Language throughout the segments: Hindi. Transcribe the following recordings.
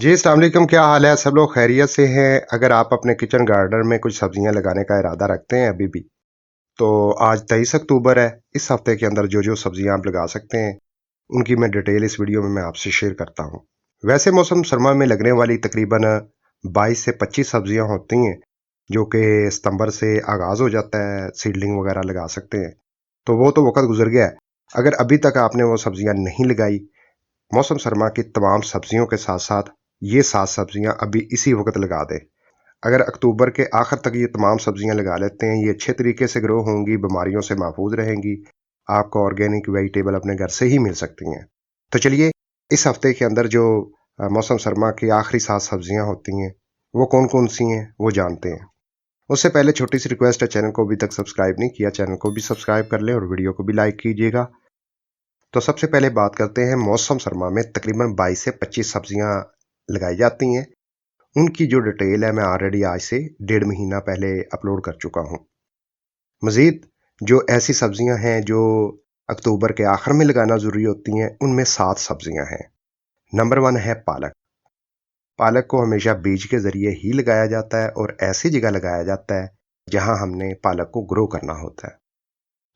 जी, अस्सलाम वालेकुम, क्या हाल है? सब लोग खैरियत से हैं? अगर आप अपने किचन गार्डन में कुछ सब्जियां लगाने का इरादा रखते हैं अभी भी, तो आज 23 अक्टूबर है। इस हफ्ते के अंदर जो-जो सब्जियां आप लगा सकते हैं, उनकी मैं डिटेल इस वीडियो में मैं आपसे शेयर करता हूं। वैसे मौसम सरमा में लगने वाली तकरीबन 22 से 25 सब्जियां होती हैं, जो कि सितंबर से आगाज़ हो जाता है, सीडलिंग वगैरह लगा सकते हैं। तो वो तो वक़्त गुज़र गया है। अगर अभी तक आपने वो सब्जियां नहीं लगाई, मौसम सरमा की तमाम सब्जियों के साथ-साथ ये 7 सब्जियां अभी इसी वक़्त लगा दें। अगर अक्टूबर के आखिर तक ये तमाम सब्जियां लगा लेते हैं, ये अच्छे तरीके से ग्रो होंगी, बीमारियों से महफूज रहेंगी, आपको ऑर्गेनिक वेजिटेबल अपने घर से ही मिल सकती हैं। तो चलिए, इस हफ्ते के अंदर जो मौसम सरमा की आखिरी 7 सब्जियां होती हैं, वो कौन-कौन सी हैं, वो जानते हैं। उससे पहले छोटी सी रिक्वेस्ट है, चैनल को अभी तक सब्सक्राइब नहीं किया, चैनल को भी सब्सक्राइब कर लें और वीडियो को भी लाइक कीजिएगा। तो सबसे पहले बात करते हैं मौसम सरमा में तकरीबन 22 से 25 सब्जियां लगाई जाती हैं। उनकी जो डिटेल है मैं ऑलरेडी आज से 1.5 महीना पहले अपलोड कर चुका हूं। मजीद जो ऐसी सब्जियां हैं जो अक्टूबर के आखिर में लगाना जरूरी होती हैं, उनमें 7 सब्जियां हैं। नंबर 1 है पालक। पालक को हमेशा बीज के जरिए ही लगाया जाता है और ऐसी जगह लगाया जाता है जहां हमने पालक को ग्रो करना होता है।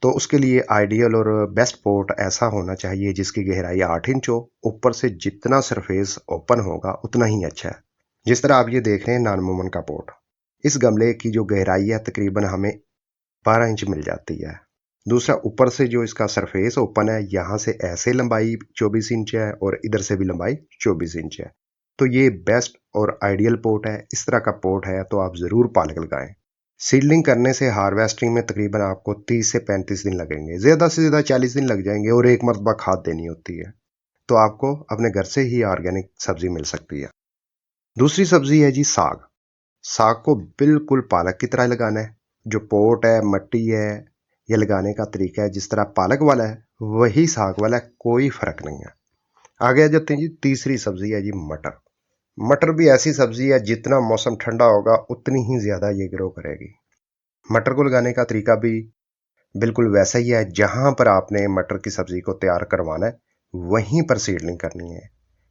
तो उसके लिए आइडियल और बेस्ट पॉट ऐसा होना चाहिए जिसकी गहराई 8 इंच हो। ऊपर से जितना सरफेस ओपन होगा उतना ही अच्छा है। जिस तरह आप ये देख रहे हैं नानमोमन का पॉट, इस गमले की जो गहराई है तकरीबन हमें 12 इंच मिल जाती है। दूसरा, ऊपर से जो इसका सरफेस ओपन है, यहाँ से ऐसे लंबाई 24 इंच है और इधर से भी लंबाई 24 इंच है। तो ये बेस्ट और आइडियल पोट है। इस तरह का पोट है तो आप ज़रूर पालक लगाएं। सीडलिंग करने से हार्वेस्टिंग में तकरीबन आपको 30 से 35 दिन लगेंगे, ज़्यादा से ज़्यादा 40 दिन लग जाएंगे और एक मरतबा खाद देनी होती है। तो आपको अपने घर से ही ऑर्गेनिक सब्जी मिल सकती है। दूसरी सब्जी है जी साग। साग को बिल्कुल पालक की तरह लगाना है। जो पोट है, मट्टी है, ये लगाने का तरीका है जिस तरह पालक वाला है वही साग वाला है, कोई फर्क नहीं है। आगे आ जाते हैं जी, तीसरी सब्जी है जी मटर। मटर भी ऐसी सब्जी है जितना मौसम ठंडा होगा उतनी ही ज्यादा ये ग्रो करेगी। मटर को लगाने का तरीका भी बिल्कुल वैसा ही है। जहां पर आपने मटर की सब्जी को तैयार करवाना है वहीं पर सीडलिंग करनी है।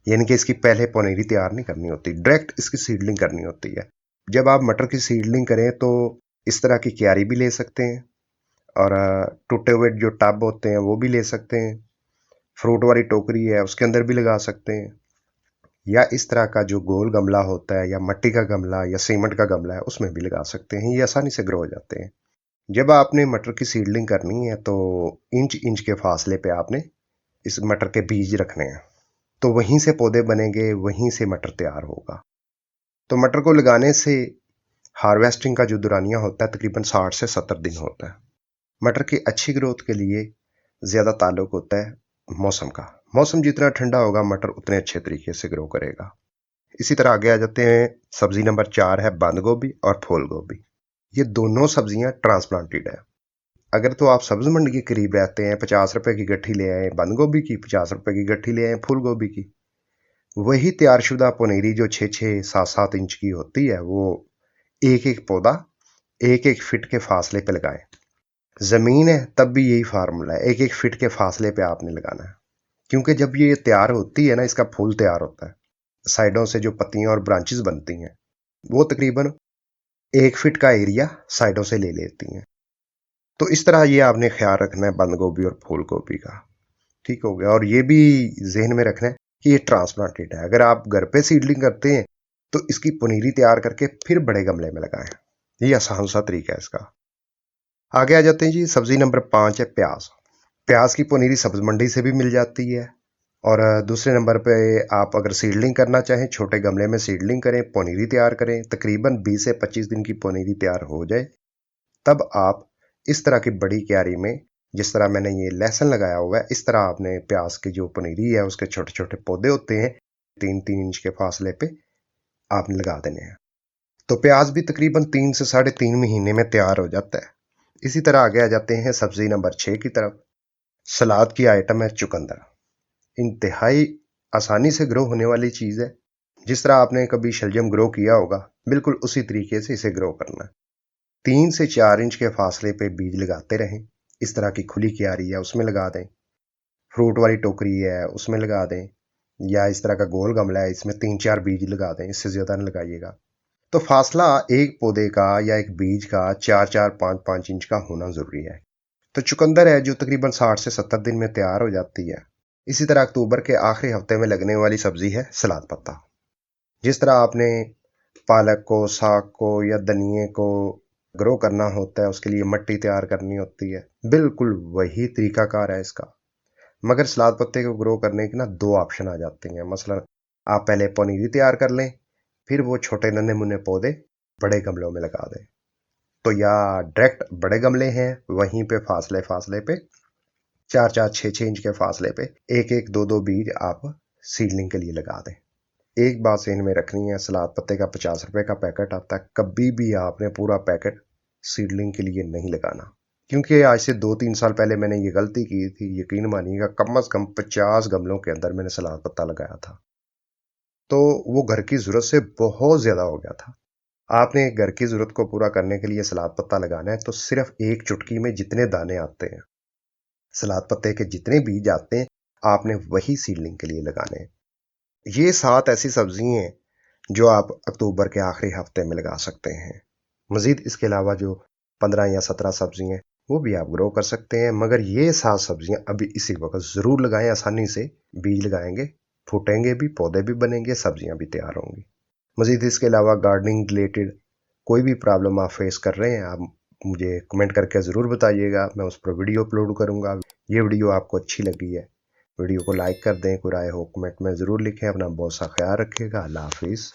यानी कि इसकी पहले पनीरी तैयार नहीं करनी होती, डायरेक्ट इसकी सीडलिंग करनी होती है। जब आप मटर की सीडलिंग करें तो इस तरह की क्यारी भी ले सकते हैं और टूटे हुए जो टब होते हैं वो भी ले सकते हैं। फ्रूट वाली टोकरी है उसके अंदर भी लगा सकते हैं, या इस तरह का जो गोल गमला होता है या मिट्टी का गमला या सीमेंट का गमला है उसमें भी लगा सकते हैं। ये आसानी से ग्रो हो जाते हैं। जब आपने मटर की सीडलिंग करनी है तो इंच इंच के फासले पे आपने इस मटर के बीज रखने हैं। तो वहीं से पौधे बनेंगे, वहीं से मटर तैयार होगा। तो मटर को लगाने से हार्वेस्टिंग का जो दुरानिया होता है तकरीबन 60 से 70 दिन होता है। मटर की अच्छी ग्रोथ के लिए ज़्यादा ताल्लुक होता है मौसम का। मौसम जितना ठंडा होगा मटर उतने अच्छे तरीके से ग्रो करेगा। इसी तरह आगे आ जाते हैं, सब्जी नंबर 4 है बंद गोभी और फूल गोभी। ये दोनों सब्जियां ट्रांसप्लांटेड है। अगर तो आप सब्जी मंडी के करीब रहते हैं, 50 रुपए की गट्ठी ले आए बंद गोभी की, 50 रुपए की गट्ठी ले आए फूल गोभी की। वही तैयारशुदा पनीरी जो 6-6, 7-7 इंच की होती है, वो एक एक पौधा 1-1 फीट के फासले पे लगाएं। जमीन है तब भी यही फार्मूला है, 1-1 फीट के फासले पे आपने लगाना है। क्योंकि जब ये तैयार होती है ना, इसका फूल तैयार होता है, साइडों से जो पत्तियां और ब्रांचेस बनती हैं वो तकरीबन 1 फीट का एरिया साइडों से ले लेती हैं। तो इस तरह ये आपने ख्याल रखना है बंद गोभी और फूल गोभी का। ठीक हो गया। और ये भी जहन में रखना है कि ये ट्रांसप्लांटेड है। अगर आप घर पे सीडलिंग करते हैं तो इसकी पनीरी तैयार करके फिर बड़े गमले में लगाएं। ये आसान सा तरीका है इसका। आगे आ जाते हैं जी, सब्जी नंबर 5 है प्याज। प्याज की पनीरी सब्ज मंडी से भी मिल जाती है। और दूसरे नंबर पे आप अगर सीडलिंग करना चाहें, छोटे गमले में सीडलिंग करें, पनीरी तैयार करें, तकरीबन 20 से 25 दिन की पनीरी तैयार हो जाए, तब आप इस तरह की बड़ी क्यारी में, जिस तरह मैंने ये लहसुन लगाया हुआ है, इस तरह आपने प्याज की जो पनीरी है उसके छोटे छोटे पौधे होते हैं 3-3 इंच के फासले पे आपने लगा देने हैं। तो प्याज भी तकरीबन 3 से 3.5 महीने में तैयार हो जाता है। इसी तरह आगे आ जाते हैं सब्जी नंबर 6 की तरफ। सलाद की आइटम है चुकंदर। इंतहाई आसानी से ग्रो होने वाली चीज़ है। जिस तरह आपने कभी शलजम ग्रो किया होगा, बिल्कुल उसी तरीके से इसे ग्रो करना है। 3 से 4 इंच के फासले पे बीज लगाते रहें। इस तरह की खुली क्यारी है उसमें लगा दें, फ्रूट वाली टोकरी है उसमें लगा दें, या इस तरह का गोल गमला है, इसमें 3-4 बीज लगा दें, इससे ज़्यादा नहीं लगाइएगा। तो फासला एक पौधे का या एक बीज का 4-4, 5-5 इंच का होना ज़रूरी है। तो चुकंदर है जो तकरीबन 60 से 70 दिन में तैयार हो जाती है। इसी तरह अक्टूबर के आखिरी हफ्ते में लगने वाली सब्जी है सलाद पत्ता। जिस तरह आपने पालक को, साग को या धनिए को ग्रो करना होता है, उसके लिए मिट्टी तैयार करनी होती है, बिल्कुल वही तरीकाकार है इसका। मगर सलाद पत्ते को ग्रो करने के ना 2 ऑप्शन आ जाते हैं। मसलन आप पहले पनीरी तैयार कर लें, फिर वो छोटे नन्हे मुन्ने पौधे बड़े गमलों में लगा दें। तो या डायरेक्ट बड़े गमले हैं, वहीं पे फासले फासले पे 4-4, 6-6 इंच के फासले पे एक एक 2-2 बीज आप सीडलिंग के लिए लगा दें। एक बात ज़हन में रखनी है, सलाद पत्ते का 50 रुपए का पैकेट आता है, कभी भी आपने पूरा पैकेट सीडलिंग के लिए नहीं लगाना। क्योंकि आज से 2-3 साल पहले मैंने ये गलती की थी, यकीन मानिएगा कम से कम 50 गमलों के अंदर मैंने सलाद पत्ता लगाया था। तो वो घर की ज़रूरत से बहुत ज़्यादा हो गया था। आपने घर की ज़रूरत को पूरा करने के लिए सलाद पत्ता लगाना है तो सिर्फ एक चुटकी में जितने दाने आते हैं, सलाद पत्ते के जितने बीज आते हैं, आपने वही सीडलिंग के लिए लगाने हैं। ये 7 ऐसी सब्जी हैं जो आप अक्टूबर के आखिरी हफ्ते में लगा सकते हैं। मज़ीद इसके अलावा जो 15 या 17 सब्जी हैं वो भी आप ग्रो कर सकते हैं, मगर ये 7 सब्जियां अभी इसी वक्त ज़रूर लगाएं। आसानी से बीज लगाएंगे, फूटेंगे भी, पौधे भी बनेंगे, सब्जियां भी तैयार होंगी। मज़ीद इसके अलावा गार्डनिंग रिलेटेड कोई भी प्रॉब्लम आप फेस कर रहे हैं, आप मुझे कमेंट करके ज़रूर बताइएगा, मैं उस पर वीडियो अपलोड करूँगा। ये वीडियो आपको अच्छी लगी है, वीडियो को लाइक कर दें, कोई राय हो कमेंट में ज़रूर लिखें। अपना बहुत सा ख्याल रखिएगा। अल्लाह हाफिज़।